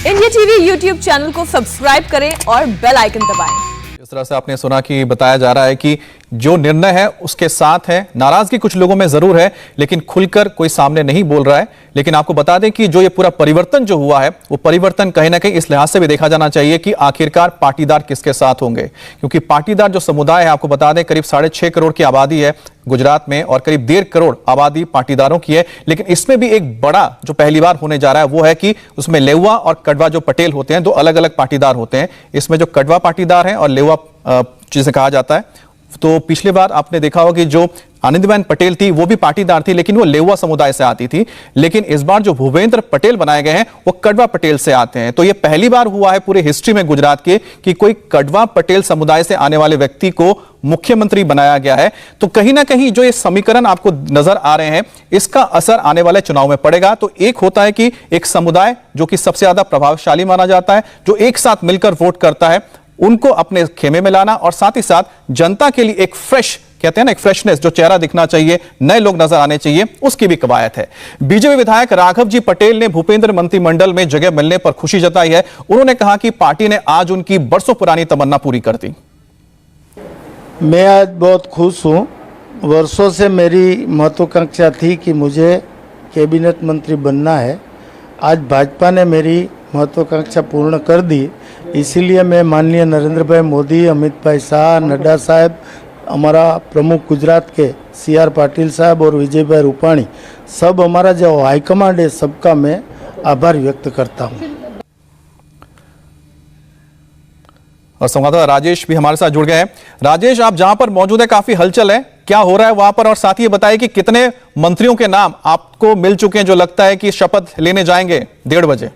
India TV YouTube channel को subscribe करें और बेल आइकन दबाएं। इस तरह से आपने सुना कि बताया जा रहा है कि जो निर्णय है उसके साथ है। नाराजगी कुछ लोगों में जरूर है, लेकिन खुलकर कोई सामने नहीं बोल रहा है। लेकिन आपको बता दें कि जो ये पूरा परिवर्तन जो हुआ है, वो परिवर्तन कहीं ना कहीं इस लिहाज से भी देखा जाना चाहिए कि आखिरकार पाटीदार किसके साथ होंगे। क्योंकि पाटीदार जो समुदाय है, आपको बता दें करीब 6.5 करोड़ की आबादी है गुजरात में और करीब 1.5 करोड़ आबादी पाटीदारों की है। लेकिन इसमें भी एक बड़ा जो पहली बार होने जा रहा है वो है कि उसमें लेउआ और कड़वा जो पटेल होते हैं, दो अलग अलग पाटीदार होते हैं। इसमें जो कड़वा पाटीदार है और लेउआ जिसे कहा जाता है, तो पिछली बार आपने देखा होगा कि जो आनंदीबेन पटेल थी वो भी पाटीदार थी, लेकिन वो लेउआ समुदाय से आती थी। लेकिन इस बार जो भूपेंद्र पटेल बनाए गए हैं वो कड़वा पटेल से आते हैं। तो ये पहली बार हुआ है पूरे हिस्ट्री में गुजरात के कि कोई कड़वा पटेल समुदाय से आने वाले व्यक्ति को मुख्यमंत्री बनाया गया है। तो कहीं ना कहीं जो ये समीकरण आपको नजर आ रहे हैं, इसका असर आने वाले चुनाव में पड़ेगा। तो एक होता है कि एक समुदाय जो कि सबसे ज्यादा प्रभावशाली माना जाता है, जो एक साथ मिलकर वोट करता है, उनको अपने खेमे में लाना और साथ ही साथ जनता के लिए एक फ्रेश, कहते हैं ना, एक फ्रेशनेस, जो चेहरा दिखना चाहिए, नए लोग नजर आने चाहिए, उसकी भी कवायद है। बीजेपी विधायक राघव जी पटेल ने भूपेंद्र मंत्रिमंडल में जगह मिलने पर खुशी जताई है। उन्होंने कहा कि पार्टी ने आज उनकी बरसों पुरानी तमन्ना पूरी कर दी। मैं आज बहुत खुश हूँ। वर्षों से मेरी महत्वाकांक्षा थी कि मुझे कैबिनेट मंत्री बनना है। आज भाजपा ने मेरी महत्वाकांक्षा पूर्ण कर दी। इसीलिए मैं माननीय नरेंद्र भाई मोदी, अमित भाई शाह, नड्डा साहब, हमारा प्रमुख गुजरात के CR पाटिल साहब और विजय भाई रूपाणी, सब हमारा जो हाईकमांड है, सबका मैं आभार व्यक्त करता हूँ। और संवाददाता राजेश भी हमारे साथ जुड़ गए हैं। राजेश, आप जहां पर मौजूद है, काफी हलचल है, क्या हो रहा है वहां पर? और साथ ही ये बताइए कि कितने मंत्रियों के नाम आपको मिल चुके हैं जो लगता है कि शपथ लेने जाएंगे 1:30 बजे?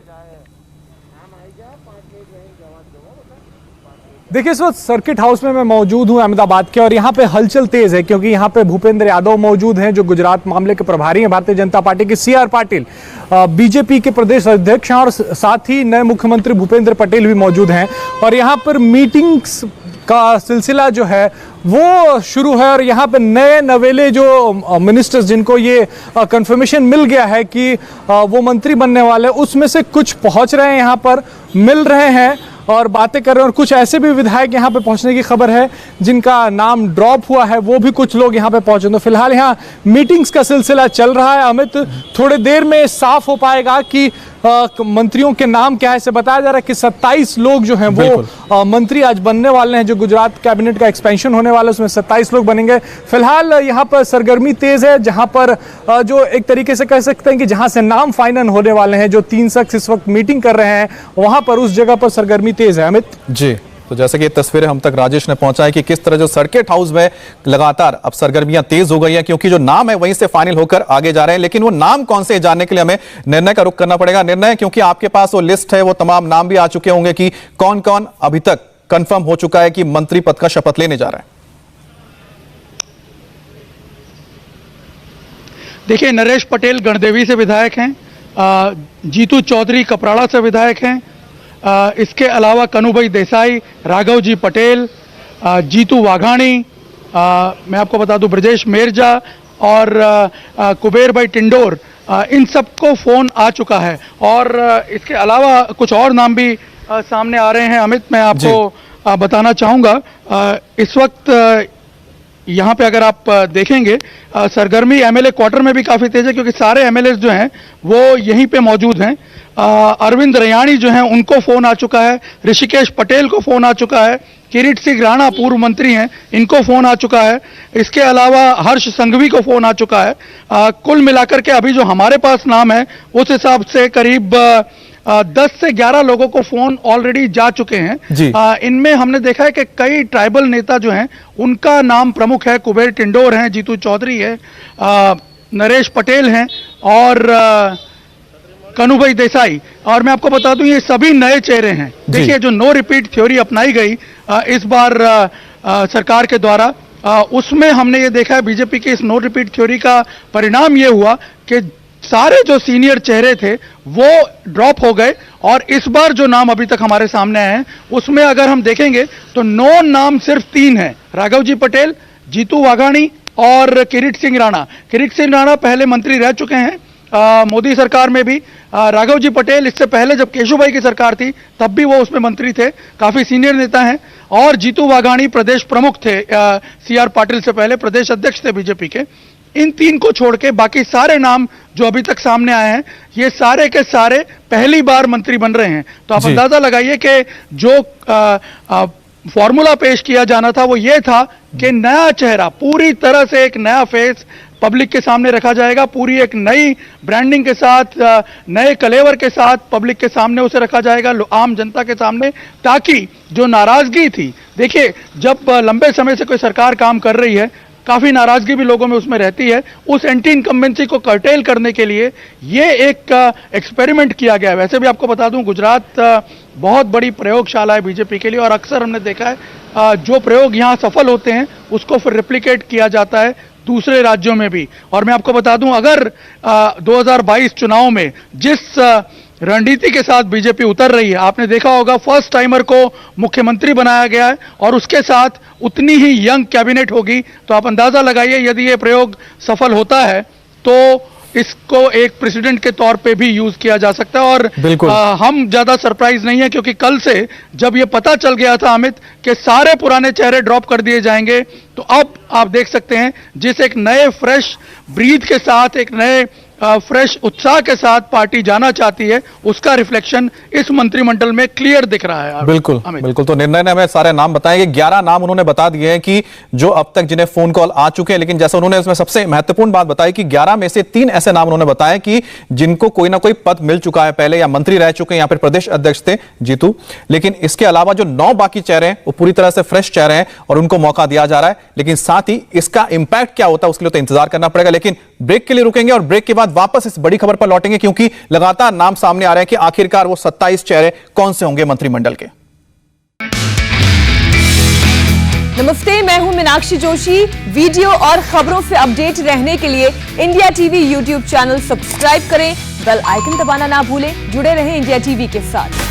देखिए, इस वक्त सर्किट हाउस में मैं मौजूद हूं अहमदाबाद के, और यहाँ पे हलचल तेज है क्योंकि यहाँ पे भूपेंद्र यादव मौजूद हैं जो गुजरात मामले के प्रभारी हैं भारतीय जनता पार्टी के। CR पाटिल बीजेपी के प्रदेश अध्यक्ष हैं और साथ ही नए मुख्यमंत्री भूपेंद्र पटेल भी मौजूद हैं। और यहाँ पर मीटिंग्स का सिलसिला जो है वो शुरू है और यहाँ पे नए नवेले जो मिनिस्टर्स जिनको ये कंफर्मेशन मिल गया है कि वो मंत्री बनने वाले, उसमें से कुछ पहुँच रहे हैं, यहाँ पर मिल रहे हैं और बातें कर रहे हैं। और कुछ ऐसे भी विधायक यहाँ पे पहुंचने की खबर है जिनका नाम ड्रॉप हुआ है, वो भी कुछ लोग यहाँ पे पहुंचे। तो फिलहाल यहाँ मीटिंग्स का सिलसिला चल रहा है। अमित, थोड़े देर में साफ हो पाएगा कि मंत्रियों के नाम क्या है। इसे बताया जा रहा है कि 27 लोग जो हैं वो मंत्री आज बनने वाले हैं। जो गुजरात कैबिनेट का एक्सपेंशन होने वाला है उसमें 27 लोग बनेंगे। फिलहाल यहाँ पर सरगर्मी तेज है, जहां पर जो एक तरीके से कह सकते हैं कि जहां से नाम फाइनल होने वाले हैं, जो 3 शख्स इस वक्त मीटिंग कर रहे हैं, वहां पर उस जगह पर सरगर्मी तेज है। अमित जी, तो जैसे कि ये तस्वीरें हम तक राजेश ने पहुंचाई कि किस तरह जो सर्किट हाउस में लगातार अब सरगर्मियां तेज हो गई हैं, क्योंकि जो नाम है वहीं से फाइनल होकर आगे जा रहे हैं। लेकिन वो नाम कौन से जानने के लिए हमें निर्णय का रुख करना पड़ेगा। निर्णय, क्योंकि आपके पास वो लिस्ट है, वो तमाम नाम भी आ चुके होंगे कि कौन कौन अभी तक कंफर्म हो चुका है कि मंत्री पद का शपथ लेने जा रहा है। देखिए, नरेश पटेल गणदेवी से विधायक हैं, जीतू चौधरी कपराड़ा से विधायक हैं, इसके अलावा कनुभाई देसाई, राघव जी पटेल, जीतू वाघाणी, मैं आपको बता दूं ब्रजेश मेरजा और कुबेर भाई टिंडोर, इन सबको फ़ोन आ चुका है। और इसके अलावा कुछ और नाम भी सामने आ रहे हैं। अमित, मैं आपको बताना चाहूँगा, इस वक्त यहाँ पे अगर आप देखेंगे सरगर्मी MLA क्वार्टर में भी काफ़ी तेज है, क्योंकि सारे MLAs जो हैं वो यहीं पे मौजूद हैं। अरविंद रैयाणी जो हैं उनको फ़ोन आ चुका है, ऋषिकेश पटेल को फ़ोन आ चुका है, किरीट सिंह राणा पूर्व मंत्री हैं, इनको फ़ोन आ चुका है। इसके अलावा हर्ष संघवी को फ़ोन आ चुका है। कुल मिलाकर के अभी जो हमारे पास नाम है उस हिसाब से करीब 10 से 11 लोगों को फोन ऑलरेडी जा चुके हैं। इनमें हमने देखा है कि कई ट्राइबल नेता जो हैं उनका नाम प्रमुख है। कुबेर टिंडोर हैं, जीतू चौधरी है, नरेश पटेल हैं और कनुभाई देसाई। और मैं आपको बता दूं ये सभी नए चेहरे हैं। देखिए, जो नो रिपीट थ्योरी अपनाई गई इस बार सरकार के द्वारा, उसमें हमने ये देखा है बीजेपी की इस नो रिपीट थ्योरी का परिणाम ये हुआ कि सारे जो सीनियर चेहरे थे वो ड्रॉप हो गए। और इस बार जो नाम अभी तक हमारे सामने आए हैं उसमें अगर हम देखेंगे तो 9 नाम सिर्फ 3 हैं, राघव जी पटेल, जीतू वाघाणी और किरीट सिंह राणा। किरीट सिंह राणा पहले मंत्री रह चुके हैं मोदी सरकार में भी राघव जी पटेल, इससे पहले जब केशुभाई की सरकार थी तब भी वो उसमें मंत्री थे, काफी सीनियर नेता हैं। और जीतू वाघाणी प्रदेश प्रमुख थे, सीआर पाटिल से पहले प्रदेश अध्यक्ष थे बीजेपी के। इन तीन को छोड़ के बाकी सारे नाम जो अभी तक सामने आए हैं, ये सारे के सारे पहली बार मंत्री बन रहे हैं। तो आप अंदाजा लगाइए कि जो फॉर्मूला पेश किया जाना था वो ये था कि नया चेहरा, पूरी तरह से एक नया फेस पब्लिक के सामने रखा जाएगा, पूरी एक नई ब्रांडिंग के साथ, नए कलेवर के साथ पब्लिक के सामने उसे रखा जाएगा, आम जनता के सामने, ताकि जो नाराजगी थी, देखिए जब लंबे समय से कोई सरकार काम कर रही है, काफी नाराजगी भी लोगों में उसमें रहती है, उस एंटी इनकम्बेंसी को कर्टेल करने के लिए ये एक एक्सपेरिमेंट किया गया है। वैसे भी आपको बता दूं, गुजरात बहुत बड़ी प्रयोगशाला है बीजेपी के लिए, और अक्सर हमने देखा है जो प्रयोग यहाँ सफल होते हैं उसको फिर रिप्लिकेट किया जाता है दूसरे राज्यों में भी। और मैं आपको बता दूं, अगर 2022 चुनाव में जिस रणनीति के साथ बीजेपी उतर रही है, आपने देखा होगा फर्स्ट टाइमर को मुख्यमंत्री बनाया गया है और उसके साथ उतनी ही यंग कैबिनेट होगी। तो आप अंदाजा लगाइए, यदि ये प्रयोग सफल होता है तो इसको एक प्रेसिडेंट के तौर पे भी यूज किया जा सकता है। और हम ज्यादा सरप्राइज नहीं है, क्योंकि कल से जब ये पता चल गया था अमित कि सारे पुराने चेहरे ड्रॉप कर दिए जाएंगे, तो अब आप देख सकते हैं जिस एक नए फ्रेश ब्रीथ के साथ, एक नए फ्रेश उत्साह के साथ पार्टी जाना चाहती है, उसका रिफ्लेक्शन इस मंत्रिमंडल में क्लियर दिख रहा है। बिल्कुल बिल्कुल। तो निर्णय ने हमें सारे नाम बताएंगे, 11 नाम उन्होंने बता दिए हैं कि जो अब तक जिन्हें फोन कॉल आ चुके हैं, लेकिन जैसे उन्होंने इसमें सबसे महत्वपूर्ण बात बताई कि 11 में से 3 ऐसे नाम उन्होंने बताया कि जिनको कोई ना कोई पद मिल चुका है पहले, या मंत्री रह चुके हैं, या फिर प्रदेश अध्यक्ष थे जीतू। लेकिन इसके अलावा जो 9 बाकी चेहरे हैं वो पूरी तरह से फ्रेश चेहरे हैं और उनको मौका दिया जा रहा है। लेकिन साथ ही इसका इंपैक्ट क्या होता है उसके लिए तो इंतजार करना पड़ेगा। लेकिन ब्रेक के लिए रुकेंगे और ब्रेक के बाद वापस इस बड़ी खबर पर लौटेंगे, क्योंकि लगातार नाम सामने आ रहे हैं कि आखिरकार वो 27 चेहरे कौन से होंगे मंत्रिमंडल के। नमस्ते, मैं हूं मीनाक्षी जोशी। वीडियो और खबरों से अपडेट रहने के लिए India TV YouTube channel subscribe करें, बेल आइकन दबाना ना भूलें। जुड़े रहें इंडिया टीवी के साथ।